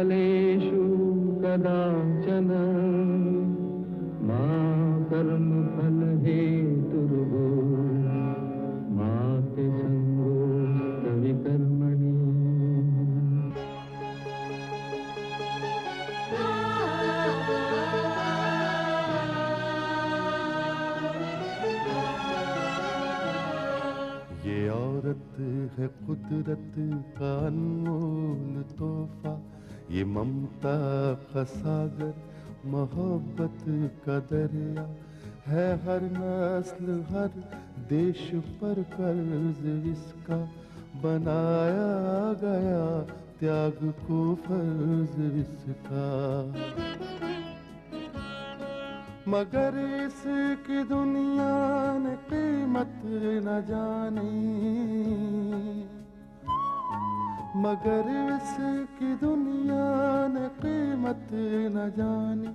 फलेषु कदाचन मा कर्मफल हेतुर्भो मा ते संगोऽस्त्वविकर्मणि। ये औरत है कुदरत का अनमोल तोहफा, ये ममता का सागर, मोहब्बत का दरिया है, हर नस्ल हर देश पर कर्ज इसका बनाया गया, त्याग को फर्ज इसका। मगर इसकी दुनिया ने कीमत न जानी, मगर इसकी दुनिया ने कीमत न जानी।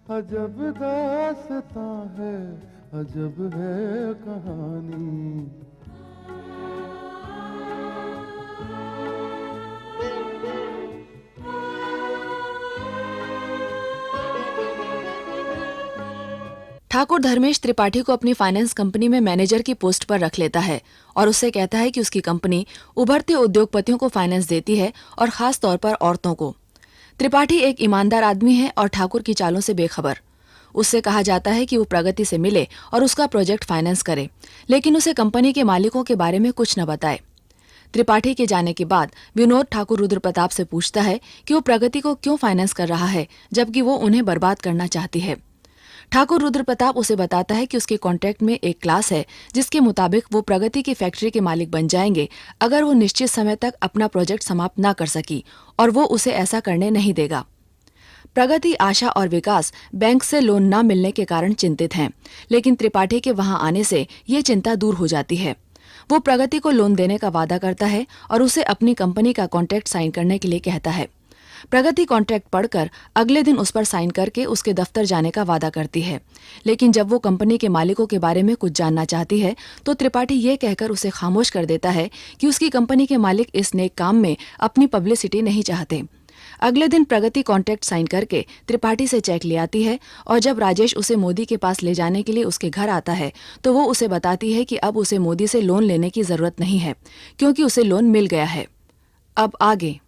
अजब दास्तां है, अजब है कहानी। ठाकुर धर्मेश त्रिपाठी को अपनी फाइनेंस कंपनी में मैनेजर की पोस्ट पर रख लेता है और उससे कहता है कि उसकी कंपनी उभरते उद्योगपतियों को फाइनेंस देती है और खास तौर पर औरतों को। त्रिपाठी एक ईमानदार आदमी है और ठाकुर की चालों से बेखबर। उससे कहा जाता है कि वो प्रगति से मिले और उसका प्रोजेक्ट फाइनेंस करे, लेकिन उसे कंपनी के मालिकों के बारे में कुछ न बताए। त्रिपाठी के जाने के बाद विनोद ठाकुर रुद्र प्रताप से पूछता है कि वो प्रगति को क्यों फाइनेंस कर रहा है, जबकि वो उन्हें बर्बाद करना चाहती है। ठाकुर रुद्र प्रताप उसे बताता है कि उसके कॉन्ट्रैक्ट में एक क्लास है जिसके मुताबिक वो प्रगति की फैक्ट्री के मालिक बन जाएंगे अगर वो निश्चित समय तक अपना प्रोजेक्ट समाप्त न कर सकी, और वो उसे ऐसा करने नहीं देगा। प्रगति, आशा और विकास बैंक से लोन न मिलने के कारण चिंतित हैं, लेकिन त्रिपाठी के वहां आने से ये चिंता दूर हो जाती है। वो प्रगति को लोन देने का वादा करता है और उसे अपनी कंपनी का कॉन्ट्रैक्ट साइन करने के लिए कहता है। प्रगति कॉन्ट्रैक्ट पढ़कर अगले दिन उस पर साइन करके उसके दफ्तर जाने का वादा करती है, लेकिन जब वो कंपनी के मालिकों के बारे में कुछ जानना चाहती है तो त्रिपाठी ये कहकर उसे खामोश कर देता है कि उसकी कंपनी के मालिक इस नेक काम में अपनी पब्लिसिटी नहीं चाहते। अगले दिन प्रगति कॉन्ट्रैक्ट साइन करके त्रिपाठी से चेक ले आती है और जब राजेश उसे मोदी के पास ले जाने के लिए उसके घर आता है तो वो उसे बताती है कि अब उसे मोदी से लोन लेने की जरूरत नहीं है क्योंकि उसे लोन मिल गया है। अब आगे।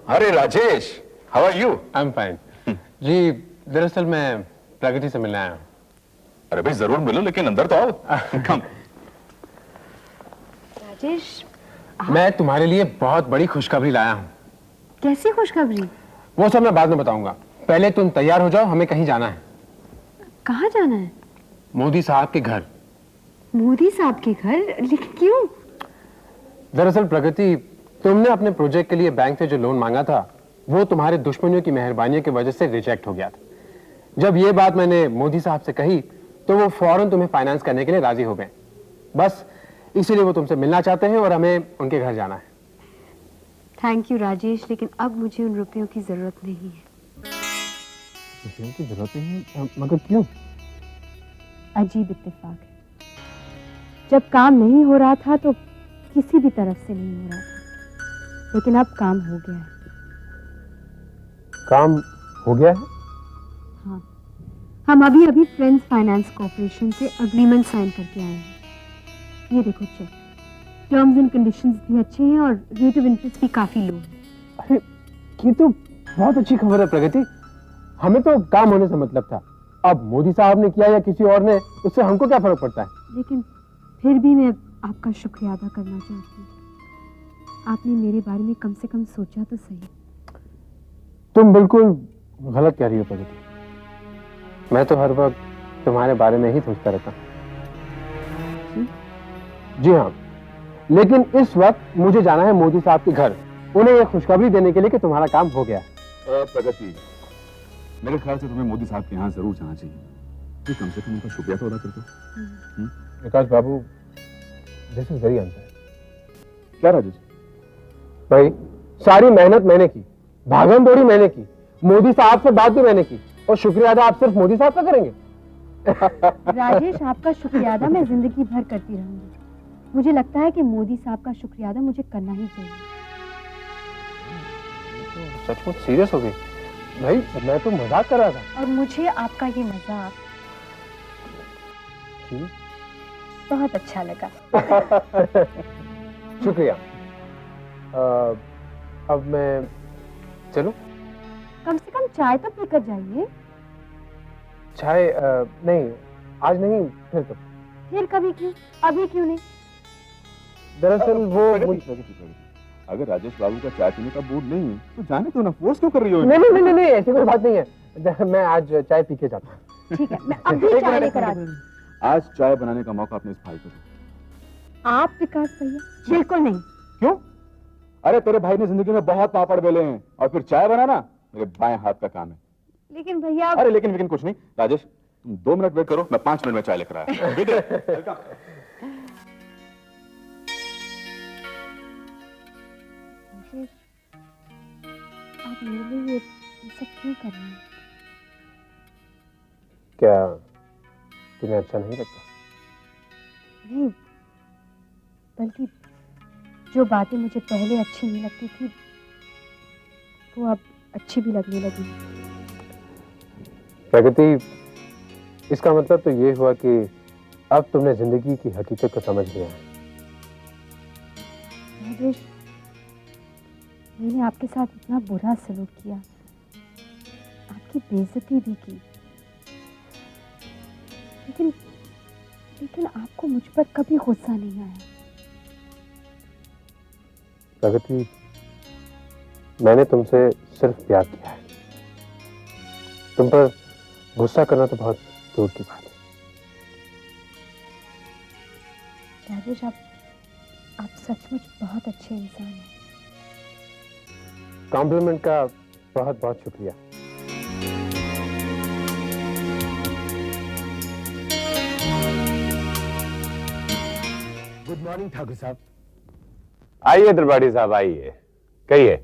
अरे Rajesh, how are you? I am fine ji. दरअसल मैं प्रगति से मिलने आया हूँ। अरे भाई जरूर मिलो, लेकिन अंदर तो आओ। कम। राजेश, मैं तुम्हारे लिए बहुत बड़ी खुशखबरी लाया हूँ। कैसी खुशखबरी? वो सब मैं बाद में बताऊंगा, पहले तुम तैयार हो जाओ, हमें कहीं जाना है। कहाँ जाना है? मोदी साहब के घर। मोदी साहब के घर? लेकिन क्यों? दरअसल प्रगति, तुमने अपने प्रोजेक्ट के लिए बैंक से जो लोन मांगा था वो तुम्हारे दुश्मनियों की मेहरबानी की वजह से रिजेक्ट हो गया था। जब ये बात मैंने मोदी साहब से कही तो वो फौरन तुम्हें फाइनेंस करने के लिए राजी हो गए। बस इसीलिए वो तुमसे मिलना चाहते हैं और हमें उनके घर जाना है। थैंक यू राजेश, लेकिन अब मुझे उन रुपयों की जरूरत नहीं है। रुपयों की जरूरत नहीं है? मगर क्यों? अजीब इत्तेफाक है। जब काम नहीं हो रहा था तो किसी भी तरफ से नहीं हो रहा था, लेकिन अब काम हो गया है। काम हो गया है? हाँ, हम अभी फ्रेंड्स फाइनेंस कॉर्पोरेशन से अग्रीमेंट साइन करके आए हैं। ये देखो चेक, टर्म्स एंड कंडीशंस भी अच्छे हैं और रेट ऑफ इंटरेस्ट भी काफी लो है। अरे ये तो बहुत अच्छी खबर है प्रगति। हमें तो काम होने से मतलब था। अब मोदी साहब ने किया या किसी और ने, उससे हमको क्या फर्क पड़ता है? लेकिन फिर भी मैं आपका शुक्रिया अदा करना चाहती हूँ। आपने मेरे बारे में कम से कम सोचा तो सही। तुम बिल्कुल गलत कह रही हो प्रगति। मैं तो हर वक्त तुम्हारे बारे में ही सोचता रहता हूँ। जी हाँ, लेकिन इस वक्त मुझे जाना है मोदी साहब के घर, उन्हें यह खुशखबरी देने के लिए कि तुम्हारा काम हो गया। प्रगति, मेरे ख्याल से तुम्हें मोदी साहब के यहाँ जरूर जाना चाहिए। तो कम से कम उनका शुक्रिया तो अदा कर दो। विकास बाबू, दिस इज वेरी अनफेयर। क्या राजेश? भाई, सारी मेहनत मैंने की, भागम दौड़ी मैंने की, मोदी साहब से बात भी मैंने की, और शुक्रिया अदा आप सिर्फ मोदी साहब का करेंगे? राजेश, आपका शुक्रिया अदा मैं जिंदगी भर करती रहूंगी। मुझे लगता है कि मोदी साहब का शुक्रिया अदा मुझे करना ही चाहिए। तो सचमुच सीरियस हो गई भाई, मैं तो मजाक कर रहा था। और मुझे आपका ये मजाक बहुत अच्छा लगा। शुक्रिया। अब मैं चलूं? कम से कम चाय तो पीकर जाइए। चाय नहीं, आज नहीं, फिर तो। फिर कभी क्यों, अभी क्यों नहीं? दरअसल वो अगर राजेश बाबू का चाय पीने का मूड नहीं है तो जाने दो ना, फोर्स क्यों कर रही हो? नहीं, ऐसी कोई बात नहीं है। मैं आज चाय पी के जाता हूँ। ठीक है, मैं अभी चाय लेकर आती हूँ। आज चाय बनाने का मौका अपने इस भाई को दो। आप विकास भैया? बिल्कुल नहीं। क्यों? अरे तेरे भाई ने जिंदगी में बहुत पापड़ बेले हैं और फिर चाय बनाना मेरे बाएं हाथ का काम है। लेकिन भैया अरे लेकिन कुछ नहीं। राजेश तुम 2 मिनट वेट करो, मैं 5 मिनट में चाय लेकर आया। आप मेरे लिए ये सब क्यों कर रहे हैं? क्या तुम्हें अच्छा नहीं लगता? नहीं, बल्कि जो बातें मुझे पहले अच्छी नहीं लगती थी वो अब अच्छी भी लगने लगी। प्रगति, इसका मतलब तो ये हुआ कि अब तुमने जिंदगी की हकीकत को समझ लिया है। राजेश, मैंने आपके साथ इतना बुरा सलूक किया, आपकी बेइज्जती भी की, लेकिन आपको मुझ पर कभी गुस्सा नहीं आया। प्रगति, मैंने तुमसे सिर्फ प्यार किया है। तुम पर गुस्सा करना तो बहुत दूर की बात है। राजेश, आप सचमुच बहुत अच्छे इंसान हैं। कॉम्प्लीमेंट का बहुत बहुत शुक्रिया। गुड मॉर्निंग ठाकुर साहब। आइए त्रिपाठी साहब, आइए, कहिए,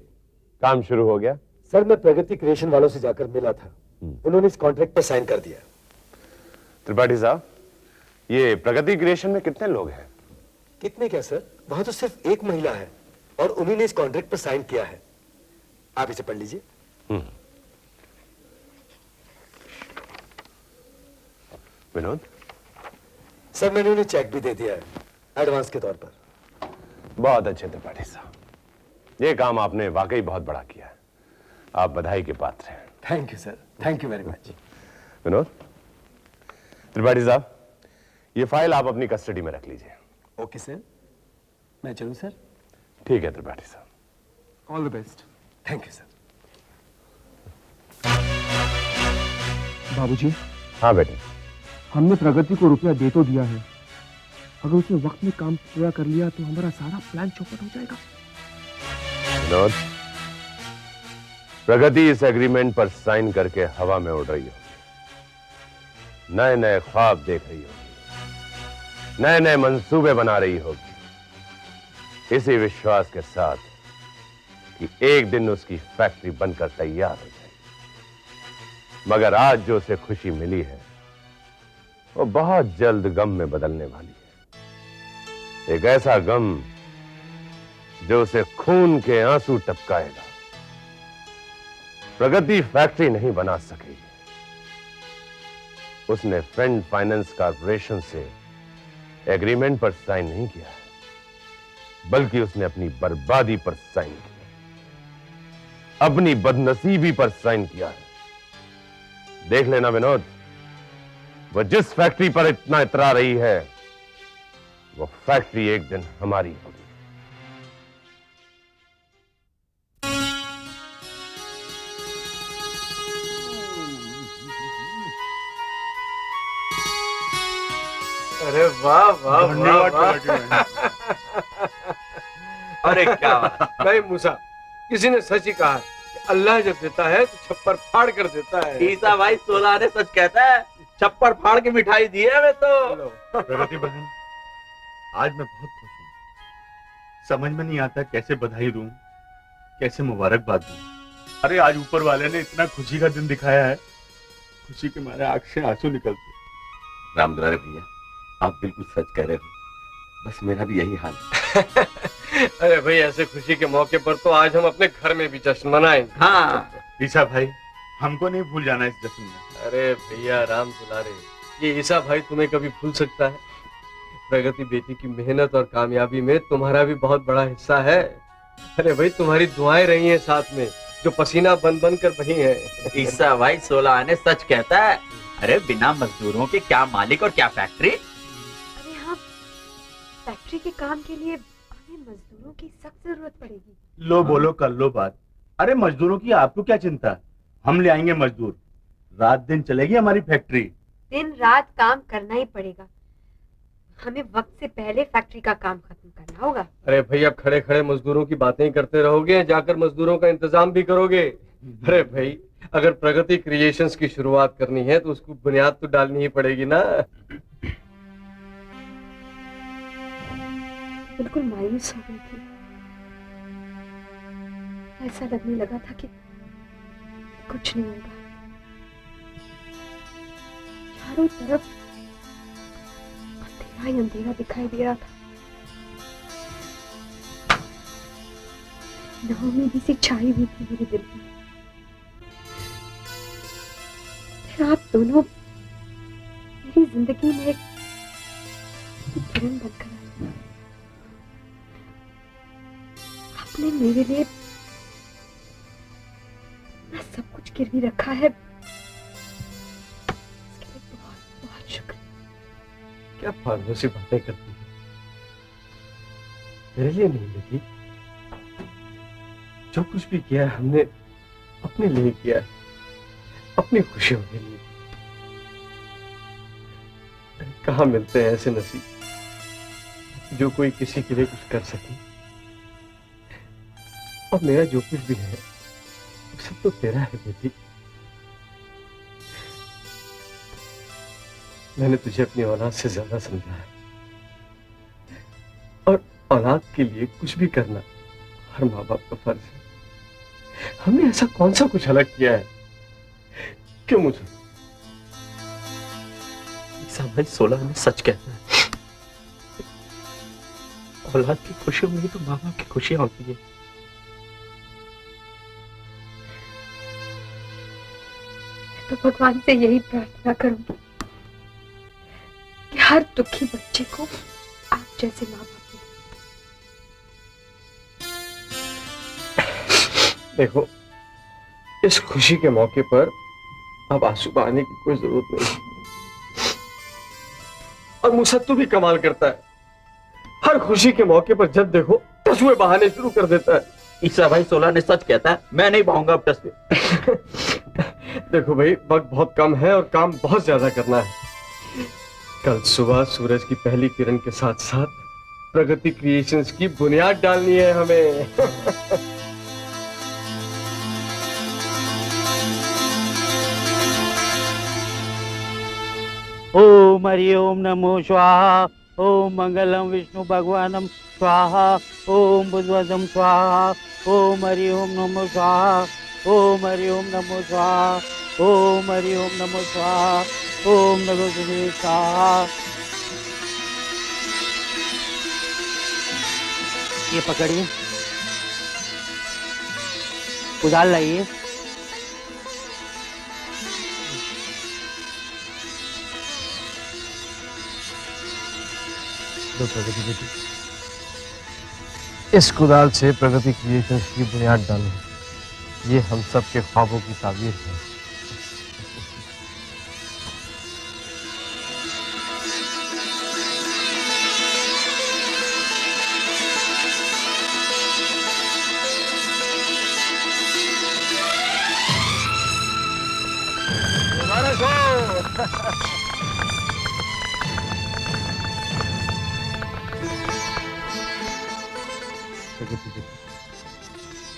काम शुरू हो गया? सर, मैं प्रगति क्रिएशन वालों से जाकर मिला था, उन्होंने इस कॉन्ट्रैक्ट पर साइन कर दिया। त्रिपाठी साहब, ये प्रगति क्रिएशन में कितने लोग हैं? कितने क्या सर, वहां तो सिर्फ एक महिला है और उन्हीं ने इस कॉन्ट्रैक्ट पर साइन किया है। आप इसे पढ़ लीजिए। विनोद? सर, मैंने उन्हें चेक भी दे दिया है एडवांस के तौर पर। बहुत अच्छे त्रिपाठी साहब, ये काम आपने वाकई बहुत बड़ा किया है, आप बधाई के पात्र हैं। Thank you sir, thank you very much. Vinod, Tripathi साहब, ये फाइल आप अपनी कस्टडी में रख लीजिए। ओके सर, मैं चलूं सर? ठीक है त्रिपाठी साहब। All the best. Thank you sir. बाबूजी, हाँ बेटे। हमने प्रगति को रुपया दे तो दिया है, अगर उसने वक्त में काम पूरा कर लिया तो हमारा सारा प्लान चौपट हो जाएगा। विनोद, प्रगति इस एग्रीमेंट पर साइन करके हवा में उड़ रही होगी, नए नए ख्वाब देख रही होगी, नए नए मंसूबे बना रही होगी, इसी विश्वास के साथ कि एक दिन उसकी फैक्ट्री बनकर तैयार हो जाएगी। मगर आज जो उसे खुशी मिली है वो बहुत जल्द गम में बदलने वाली है, एक ऐसा गम जो उसे खून के आंसू टपकाएगा। प्रगति फैक्ट्री नहीं बना सकेगी, उसने फ्रेंड फाइनेंस कॉर्पोरेशन से एग्रीमेंट पर साइन नहीं किया है, बल्कि उसने अपनी बर्बादी पर साइन किया, अपनी बदनसीबी पर साइन किया है। देख लेना विनोद, वो जिस फैक्ट्री पर इतना इतरा रही है वो फैक्ट्री एक दिन हमारी होगी। अरे वाह वाह वाह। अरे क्या भाई मूसा, किसी ने सच ही कहा कि अल्लाह जब देता है तो छप्पर फाड़ कर देता है। ईसा भाई 16 ने सच कहता है, छप्पर फाड़ के मिठाई दी है हमें तो। प्रगति बहन, आज मैं बहुत खुश हूँ। समझ में नहीं आता कैसे बधाई दूं, कैसे मुबारकबाद दूं। अरे आज ऊपर वाले ने इतना खुशी का दिन दिखाया है, खुशी के मारे आंख से आंसू निकलते। रामदुलारे भैया, आप बिल्कुल सच कह रहे हो। बस मेरा भी यही हाल है। अरे भाई ऐसे खुशी के मौके पर तो आज हम अपने घर में भी जश्न मनाएंगे। हाँ ईसा भाई, हमको नहीं भूल जाना इस जश्न में। अरे भैया राम दुलारे, ये ईसा भाई तुम्हें कभी भूल सकता है? प्रगति बेटी की मेहनत और कामयाबी में तुम्हारा भी बहुत बड़ा हिस्सा है। अरे भाई तुम्हारी दुआएं रही हैं साथ में, जो पसीना बन बन कर बही है। ईसा भाई 16 आने सच कहता है। अरे बिना मजदूरों के क्या मालिक और क्या फैक्ट्री। अरे हाँ, फैक्ट्री के काम के लिए हमें मजदूरों की सख्त जरूरत पड़ेगी। लो बोलो कर लो बात। अरे मजदूरों की आपको क्या चिंता, हम ले आएंगे मजदूर। रात दिन चलेगी हमारी फैक्ट्री। दिन रात काम करना ही पड़ेगा। हमें वक्त से पहले फैक्ट्री का काम खत्म करना होगा। अरे भाई अब खड़े खड़े मजदूरों की बातें ही करते रहोगे, जाकर मजदूरों का इंतजाम भी करोगे? अरे भाई अगर प्रगति क्रिएशंस की शुरुआत करनी है तो उसको बुनियाद तो डालनी ही पड़ेगी ना। बिल्कुल मायूस हो गई थी। ऐसा लगने लगा था कि कुछ नहीं होगा। चारों तरफ अंधेरा ही अंधेरा दिखाई दे रहा था। नाउमीदी सी छाई हुई थी मेरे दिल में। फिर आप दोनों मेरी जिंदगी में एक किरण बनकर आए। आपने मेरे लिए सब कुछ गिरवी रखा है। इसके लिए बहुत बहुत शुक्रिया। क्या फालतू सी बातें करती है? मेरे लिए नहीं बेटी, जो कुछ भी किया है हमने अपने लिए किया है, अपनी खुशियों के लिए। कहाँ मिलते हैं ऐसे नसीब जो कोई किसी के लिए कुछ कर सके। और मेरा जो कुछ भी है वो सब तो तेरा है बेटी। मैंने तुझे अपनी औलाद से ज्यादा समझा है, और औलाद के लिए कुछ भी करना हर माँ बाप का फर्ज है। हमने ऐसा कौन सा कुछ अलग किया है? क्यों मुझे? ईसा भाई 16 आने सच कहता है। औलाद की खुशियों में ही तो माँ बाप की खुशियां होती है। तो भगवान से यही प्रार्थना करूंगी कि हर दुखी बच्चे को आप जैसे माँ बाप मिले। देखो, इस खुशी के मौके पर अब आंसू बहाने की कोई जरूरत नहीं। और मुसत्तू भी कमाल करता है, हर खुशी के मौके पर जब देखो टसुए बहाने शुरू कर देता है। ईसा भाई 16 ने सच कहता है, मैं नहीं बहाऊंगा अब टसुए। देखो भाई, वक्त बहुत कम है और काम बहुत ज्यादा करना है। कल सुबह सूरज की पहली किरण के साथ साथ प्रगति क्रिएशंस की बुनियाद डालनी है हमें। ओम हरि ओम नमो स्वाहा। ओम मंगलम विष्णु भगवानम स्वाहा। ओम बुधवदम स्वाहा। ओम हरि ओम नमो स्वाहा। ओम हरि ओम नमो स्वाहा। ओम हरि ओम नमो स्वाहा। ओम नमो गुरुदेव स्वाहा। ये पकड़िए, उधार लाइए। प्रगति बेटी, इस कुदाल से प्रगति क्रिएशंस की बुनियाद डालो। ये हम सब के ख्वाबों की ताबीर है।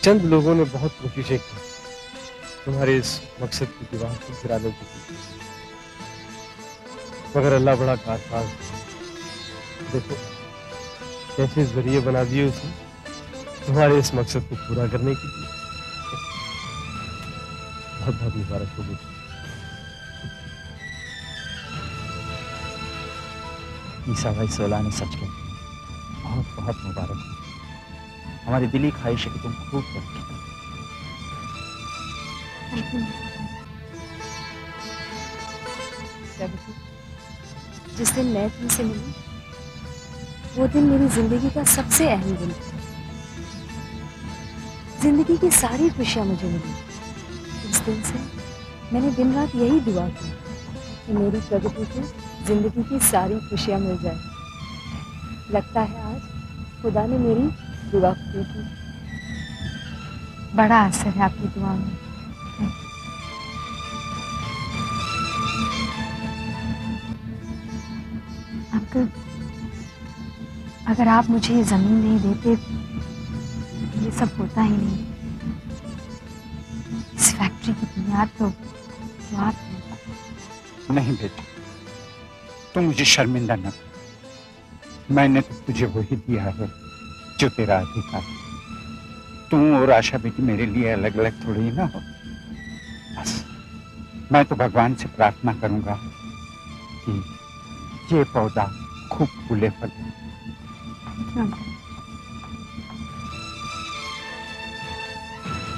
चंद लोगों ने बहुत कोशिशें की तुम्हारे इस मकसद की दीवार को गिराने की, मगर अल्लाह बड़ा कारसाज है। देखो कैसे जरिए बना दिए उसे तुम्हारे इस मकसद को पूरा करने के लिए। बहुत बहुत मुबारक हो बेटी। ईसा भाई 16 ने सच कहा। बहुत बहुत मुबारक हो। हमारी दिली ख्वाहिश है कि तुम खूब तरक्की करो। जिस दिन मैं तुमसे मिली वो दिन मेरी जिंदगी का सबसे अहम दिन था। जिंदगी की सारी खुशियां मुझे मिली। उस दिन से मैंने दिन रात यही दुआ की कि मेरी प्रगति को जिंदगी की सारी खुशियां मिल जाए। लगता है आज खुदा ने मेरी दुआ पूरी की। बड़ा असर है आपकी दुआ में। अंकल, अगर आप मुझे ये जमीन नहीं देते तो ये सब होता ही नहीं। इस फैक्ट्री की बुनियाद तो आप हैं। नहीं बेटी, तुम मुझे शर्मिंदा न कर। मैंने तो तुझे वही दिया है जो तेरा अधिकार। तुम और आशा बेटी मेरे लिए अलग अलग थोड़ी ना हो। बस मैं तो भगवान से प्रार्थना करूंगा कि ये पौधा खूब फूले फले।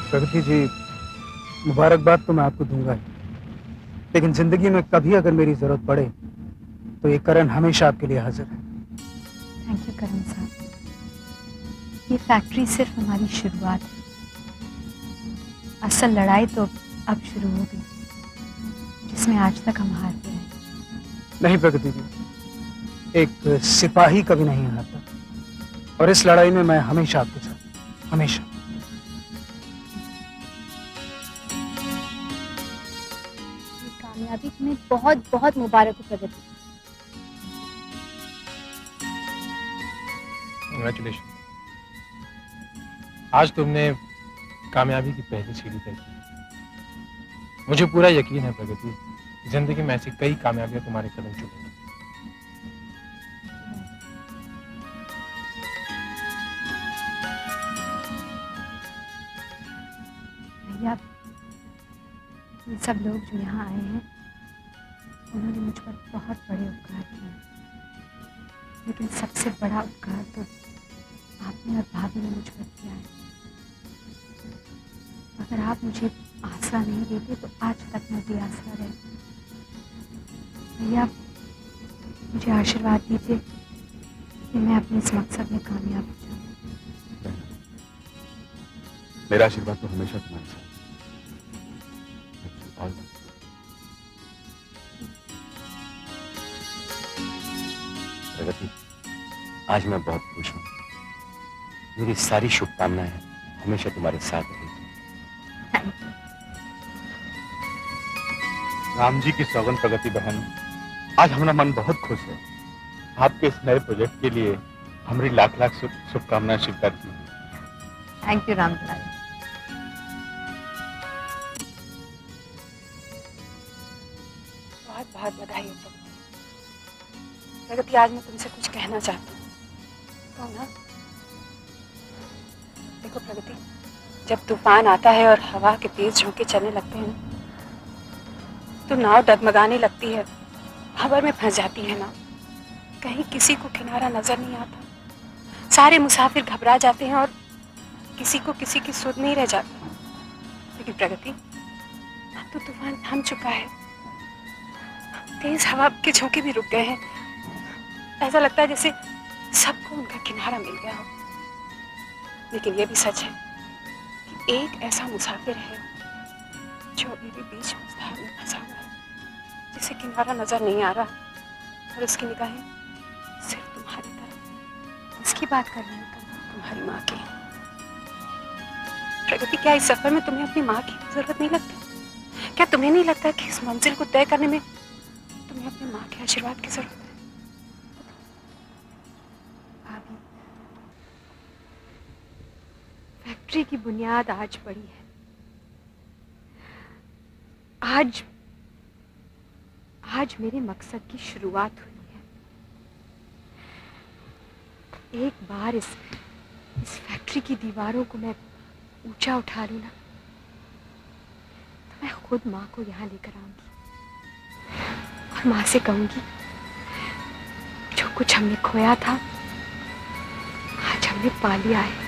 प्रगति जी, मुबारकबाद तो मैं आपको दूंगा ही, लेकिन जिंदगी में कभी अगर मेरी जरूरत पड़े तो ये करण हमेशा आपके लिए हाजिर है। थैंक यू करण साहब। ये फैक्ट्री सिर्फ हमारी शुरुआत है। असल लड़ाई तो अब शुरू हो गई, जिसमें आज तक हम हारते रहे। नहीं प्रगति जी, एक सिपाही कभी नहीं हारता, और इस लड़ाई में मैं हमेशा आपके साथ, हमेशा। कामयाबी तुम्हें बहुत बहुत मुबारक हो प्रगति। कंग्रेचुलेशन। आज तुमने कामयाबी की पहली सीढ़ी तय की। मुझे पूरा यकीन है प्रगति, जिंदगी में ऐसी कई कामयाबियां तुम्हारे कदम चुमेंगी। भैया, ये सब लोग जो यहाँ आए हैं उन्होंने मुझ पर बहुत बड़े उपकार किए, लेकिन सबसे बड़ा उपकार तो आपने और भाभी ने मुझ पर किया है। अगर आप मुझे आसरा नहीं देते तो आज तक मैं बेआसरा रहती। भैया, मुझे आशीर्वाद दीजिए कि मैं अपने इस मकसद में कामयाब हो जाऊं। मेरा आशीर्वाद तो हमेशा तुम्हारे साथ। प्रगति, आज मैं बहुत खुश हूँ। मेरी सारी शुभकामनाएं हमेशा तुम्हारे साथ रहेगी। राम जी की सौगन प्रगति बहन, आज हमारा मन बहुत खुश है। आपके इस नए प्रोजेक्ट के लिए हमारी लाख लाख शुभकामनाएं स्वीकार की। Thank you Ramlal. बहुत बहुत बधाई हो प्रगति। प्रगति, आज मैं तुमसे कुछ कहना चाहती हूँ। तो ना, देखो प्रगति, जब तूफान आता है और हवा के तेज झोंके चलने लगते हैं ना, तो नाव डगमगाने लगती है, हवा में फंस जाती है नाव। कहीं किसी को किनारा नजर नहीं आता। सारे मुसाफिर घबरा जाते हैं और किसी को किसी की सुध नहीं रह जाती। लेकिन प्रगति, अब तो तूफान थम चुका है, तेज हवा के झोंके भी रुक गए हैं। ऐसा लगता है जैसे सबको उनका किनारा मिल गया हो। लेकिन यह भी सच है कि एक ऐसा मुसाफिर है जो अभी भी बीच मझधार में फंसा हुआ है, जिसे किनारा नजर नहीं आ रहा, और उसकी निगाहें सिर्फ तुम्हारी तरफ। इसकी बात कर रही हूँ, तुम्हारी माँ की। प्रगति, क्या इस सफर में तुम्हें अपनी माँ की जरूरत नहीं लगती? क्या तुम्हें नहीं लगता कि इस मंजिल को तय करने में तुम्हें अपनी माँ के आशीर्वाद की जरूरत है? भाभी, फैक्ट्री की बुनियाद आज पड़ी है। आज मेरे मकसद की शुरुआत हुई है। एक बार इस फैक्ट्री की दीवारों को मैं ऊंचा उठा लूं ना, तो मैं खुद माँ को यहाँ लेकर आऊंगी और माँ से कहूंगी, जो कुछ हमने खोया था तूने पा लिया है।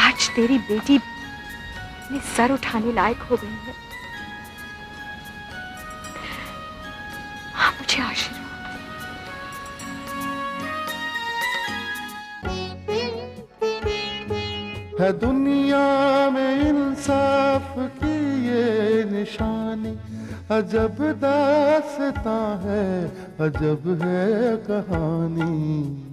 आज तेरी बेटी अपने सर उठाने लायक हो गई है। हाँ, मुझे आशीर्वाद। है दुनिया में इंसाफ की ये निशानी, अजब दास्तां है, अजब है कहानी।